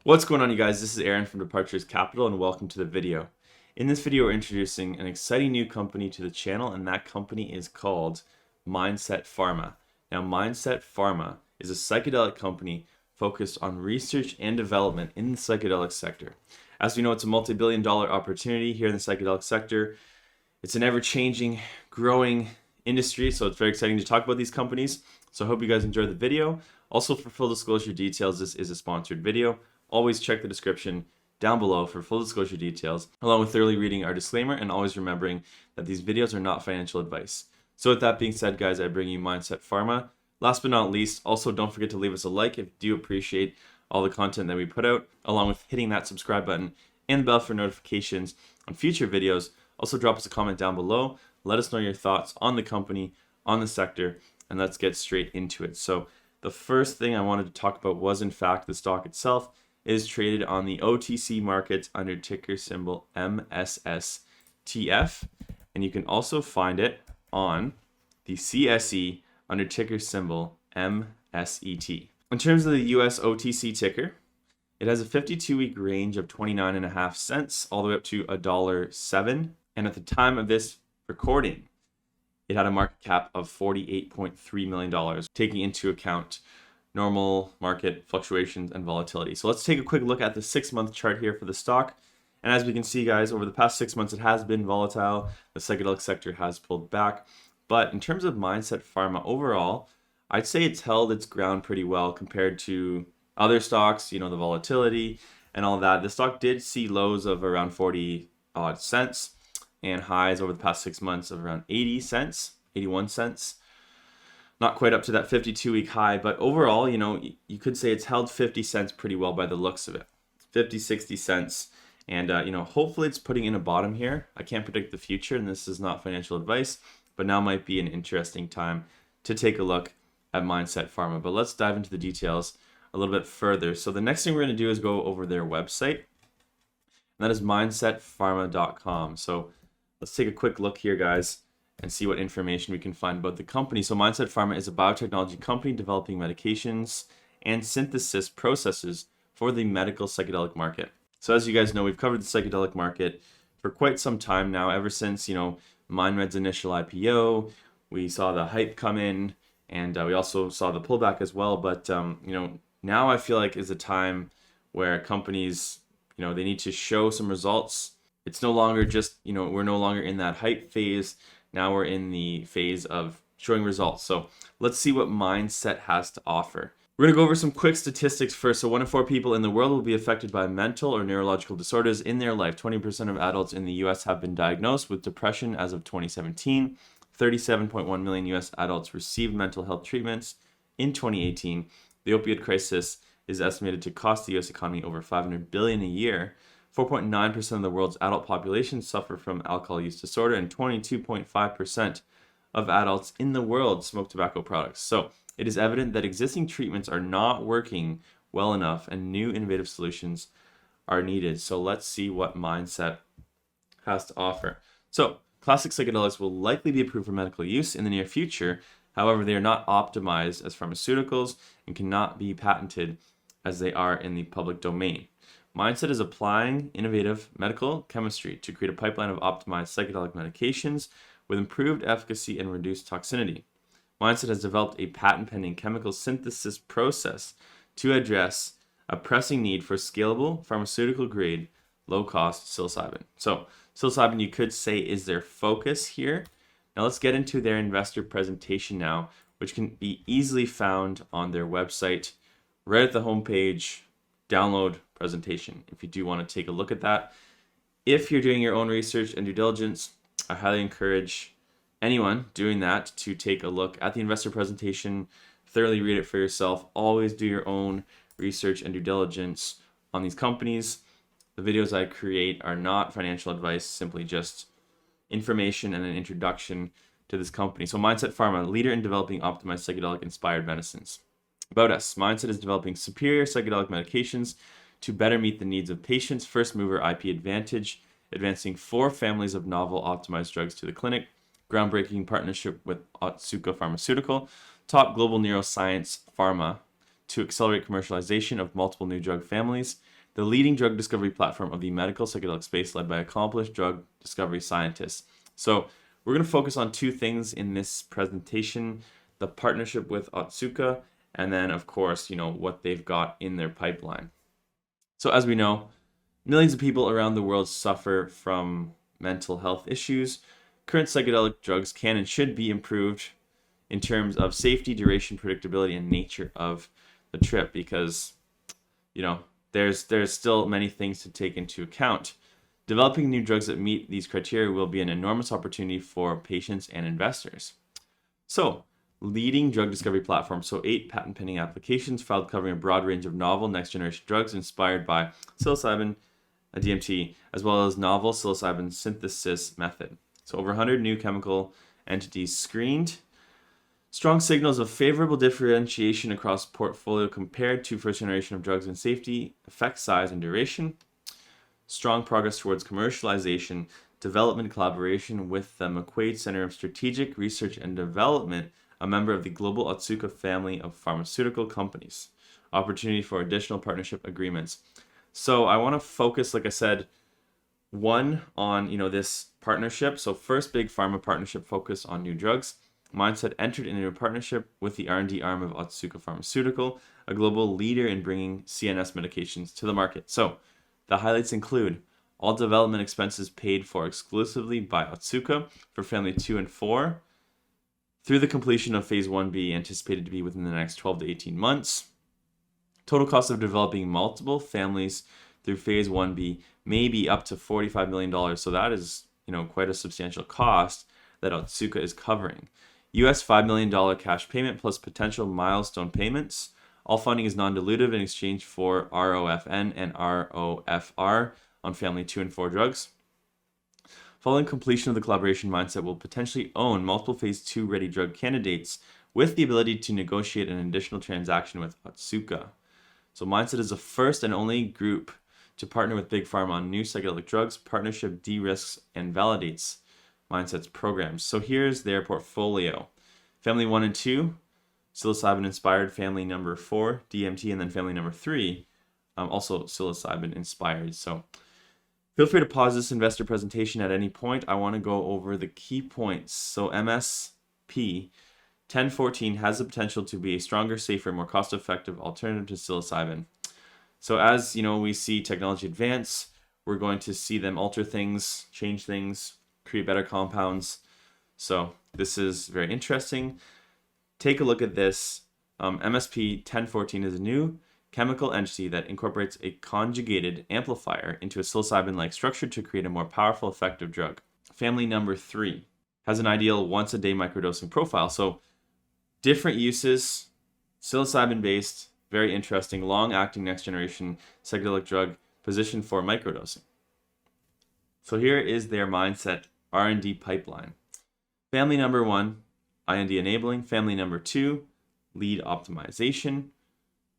What's going on, you guys? This is Aaron from Departures Capital, and welcome to the video. In this video, we're introducing an exciting new company to the channel, and that company is called Mindset Pharma. Now, Mindset Pharma is a psychedelic company focused on research and development in the psychedelic sector. As we know, it's a multi-billion-dollar opportunity here in the psychedelic sector. It's an ever-changing, growing industry, so it's very exciting to talk about these companies. So I hope you guys enjoyed the video. Also, for full disclosure details, this is a sponsored video. Always check the description down below for full disclosure details, along with thoroughly reading our disclaimer and always remembering that these videos are not financial advice. So with that being said, guys, I bring you Mindset Pharma. Last but not least, also don't forget to leave us a like if you do appreciate all the content that we put out, along with hitting that subscribe button and the bell for notifications on future videos. Also drop us a comment down below. Let us know your thoughts on the company, on the sector, and let's get straight into it. So the first thing I wanted to talk about was, in fact, the stock itself. Is traded on the OTC markets under ticker symbol MSSTF, and you can also find it on the CSE under ticker symbol MSET. In terms of the US OTC ticker, it has a 52-week range of 29.5 cents all the way up to $1.07, and at the time of this recording, it had a market cap of $48.3 million, taking into account normal market fluctuations and volatility. So let's take a quick look at the 6-month chart here for the stock. And as we can see, guys, over the past 6 months, it has been volatile. The psychedelic sector has pulled back. But in terms of Mindset Pharma overall, I'd say it's held its ground pretty well compared to other stocks, the volatility and all that. The stock did see lows of around 40 odd cents and highs over the past 6 months of around 80 cents, 81 cents. Not quite up to that 52-week high, but overall, you could say it's held 50 cents pretty well by the looks of it. 50, 60 cents. And, hopefully it's putting in a bottom here. I can't predict the future, and this is not financial advice, but now might be an interesting time to take a look at Mindset Pharma. But let's dive into the details a little bit further. So the next thing we're going to do is go over their website, and that is mindsetpharma.com. So let's take a quick look here, guys, and see what information we can find about the company. So Mindset Pharma is a biotechnology company developing medications and synthesis processes for the medical psychedelic market. So as you guys know, we've covered the psychedelic market for quite some time now, ever since, MindMed's initial IPO. We saw the hype come in, and we also saw the pullback as well. But, now I feel like is a time where companies, they need to show some results. It's no longer just, we're no longer in that hype phase. Now we're in the phase of showing results. So let's see what Mindset has to offer. We're going to go over some quick statistics first. So 1 in 4 people in the world will be affected by mental or neurological disorders in their life. 20% of adults in the US have been diagnosed with depression as of 2017. 37.1 million US adults received mental health treatments in 2018. The opioid crisis is estimated to cost the US economy over $500 billion a year. 4.9% of the world's adult population suffer from alcohol use disorder, and 22.5% of adults in the world smoke tobacco products. So it is evident that existing treatments are not working well enough and new innovative solutions are needed. So let's see what Mindset has to offer. So classic psychedelics will likely be approved for medical use in the near future. However, they are not optimized as pharmaceuticals and cannot be patented as they are in the public domain. Mindset is applying innovative medical chemistry to create a pipeline of optimized psychedelic medications with improved efficacy and reduced toxicity. Mindset has developed a patent-pending chemical synthesis process to address a pressing need for scalable, pharmaceutical-grade, low-cost psilocybin. So psilocybin, you could say, is their focus here. Now let's get into their investor presentation now, which can be easily found on their website, right at the homepage. Download presentation if you do want to take a look at that. If you're doing your own research and due diligence, I highly encourage anyone doing that to take a look at the investor presentation, thoroughly read it for yourself. Always do your own research and due diligence on these companies. The videos I create are not financial advice, simply just information and an introduction to this company. So Mindset Pharma, leader in developing optimized psychedelic inspired medicines. About us, Mindset is developing superior psychedelic medications to better meet the needs of patients. First mover IP advantage, advancing 4 families of novel optimized drugs to the clinic. Groundbreaking partnership with Otsuka Pharmaceutical. Top global neuroscience pharma to accelerate commercialization of multiple new drug families. the leading drug discovery platform of the medical psychedelic space led by accomplished drug discovery scientists. So we're going to focus on two things in this presentation: the partnership with Otsuka, and then, of course, what they've got in their pipeline. So as we know, millions of people around the world suffer from mental health issues. Current psychedelic drugs can and should be improved in terms of safety, duration, predictability, and nature of the trip, because there's still many things to take into account. Developing new drugs that meet these criteria will be an enormous opportunity for patients and investors. So, leading drug discovery platform. So 8 patent pending applications filed covering a broad range of novel next generation drugs inspired by psilocybin, a DMT, as well as novel psilocybin synthesis method. So over 100 new chemical entities screened. Strong signals of favorable differentiation across portfolio compared to first generation of drugs in safety, effect size, and duration. Strong progress towards commercialization, development collaboration with the McQuaid Center of Strategic Research and Development, a member of the global Otsuka family of pharmaceutical companies. Opportunity for additional partnership agreements. So I want to focus, like I said, one on this partnership. So first big pharma partnership focus on new drugs. Mindset entered into a partnership with the R&D arm of Otsuka Pharmaceutical, a global leader in bringing CNS medications to the market. So the highlights include all development expenses paid for exclusively by Otsuka for Family 2 and 4 through the completion of Phase 1B, anticipated to be within the next 12 to 18 months. Total cost of developing multiple families through Phase 1B may be up to $45 million. So that is, quite a substantial cost that Otsuka is covering. US $5 million cash payment plus potential milestone payments. All funding is non-dilutive in exchange for ROFN and ROFR on Family 2 and 4 drugs. Following completion of the collaboration, Mindset will potentially own multiple Phase 2 ready drug candidates with the ability to negotiate an additional transaction with Otsuka. So Mindset is the first and only group to partner with Big Pharma on new psychedelic drugs. Partnership de-risks and validates Mindset's programs. So here's their portfolio. Family 1 and 2, psilocybin inspired. Family number 4, DMT, and then family number 3, also psilocybin inspired. So feel free to pause this investor presentation at any point. I want to go over the key points. So MSP 1014 has the potential to be a stronger, safer, more cost-effective alternative to psilocybin. So as we see technology advance, we're going to see them alter things, change things, create better compounds. So this is very interesting. Take a look at this. MSP 1014 is a new chemical entity that incorporates a conjugated amplifier into a psilocybin-like structure to create a more powerful, effective drug. Family number 3 has an ideal once-a-day microdosing profile. So different uses, psilocybin-based, very interesting, long-acting next-generation psychedelic drug positioned for microdosing. So here is their Mindset R&D pipeline. Family number 1, IND enabling. Family number 2, lead optimization.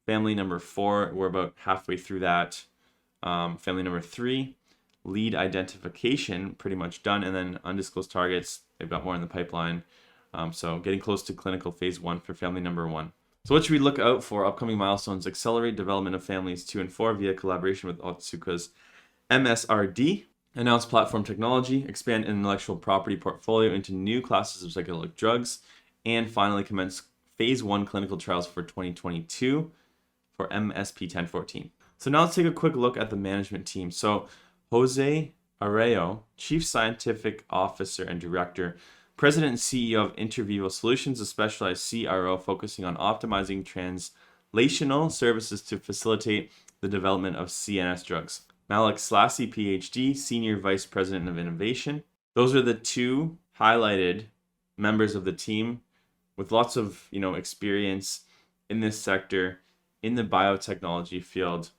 Family number 4, we're about halfway through that. Family number 3, lead identification, pretty much done. And then undisclosed targets, they've got more in the pipeline. So getting close to clinical Phase 1 for family number 1. So what should we look out for? Upcoming milestones: accelerate development of families 2 and 4 via collaboration with Otsuka's MSRD. Announce platform technology, expand intellectual property portfolio into new classes of psychedelic drugs, and finally commence Phase 1 clinical trials for 2022 for MSP 1014. So now let's take a quick look at the management team. So Jose Arreo, Chief Scientific Officer and Director, President and CEO of Intervivo Solutions, a specialized CRO focusing on optimizing translational services to facilitate the development of CNS drugs. Malik Slassi, PhD, Senior Vice President of Innovation. Those are the two highlighted members of the team with lots of experience in this sector, in the biotechnology field,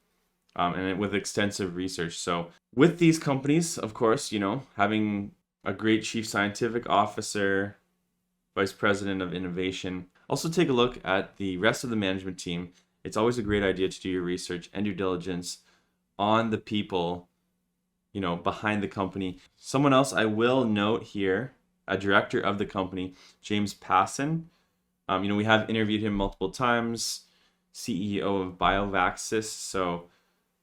and with extensive research. So with these companies, of course, having a great Chief Scientific Officer, Vice President of Innovation. Also take a look at the rest of the management team. It's always a great idea to do your research and due diligence on the people, behind the company. Someone else I will note here, a director of the company, James Passon. We have interviewed him multiple times, CEO of Biovaxis. So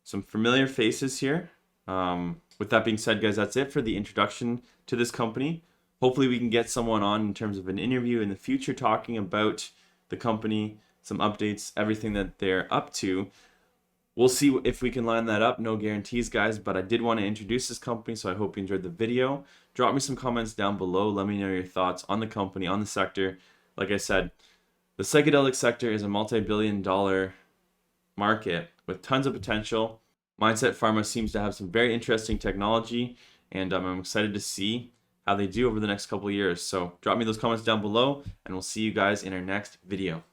some familiar faces here. With that being said, guys, that's it for the introduction to this company. Hopefully we can get someone on in terms of an interview in the future talking about the company, some updates, everything that they're up to. We'll see if we can line that up. No guarantees, guys, but I did want to introduce this company, so I hope you enjoyed the video. Drop me some comments down below. Let me know your thoughts on the company, on the sector. Like I said, the psychedelic sector is a multi-billion-dollar market with tons of potential. Mindset Pharma seems to have some very interesting technology, and I'm excited to see how they do over the next couple of years. So drop me those comments down below, and we'll see you guys in our next video.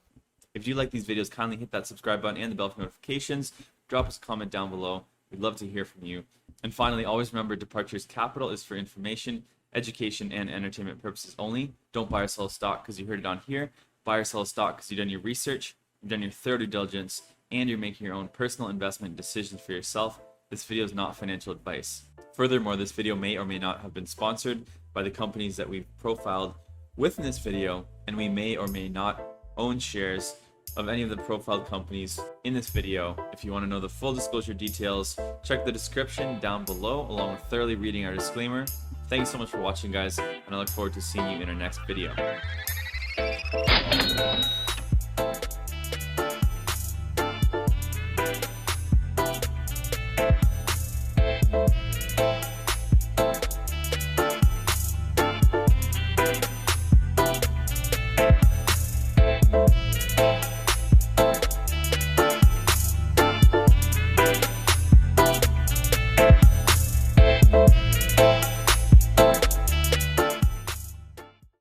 If you like these videos, kindly hit that subscribe button and the bell for notifications. Drop us a comment down below. We'd love to hear from you. And finally, always remember, Departures Capital is for information, education, and entertainment purposes only. Don't buy or sell a stock because you heard it on here. Buy or sell a stock because you've done your research, you've done your thorough due diligence, and you're making your own personal investment decisions for yourself. This video is not financial advice. Furthermore, this video may or may not have been sponsored by the companies that we've profiled within this video, and we may or may not own shares of any of the profiled companies in this video. If you want to know the full disclosure details, check the description down below along with thoroughly reading our disclaimer. Thank you so much for watching, guys, and I look forward to seeing you in our next video.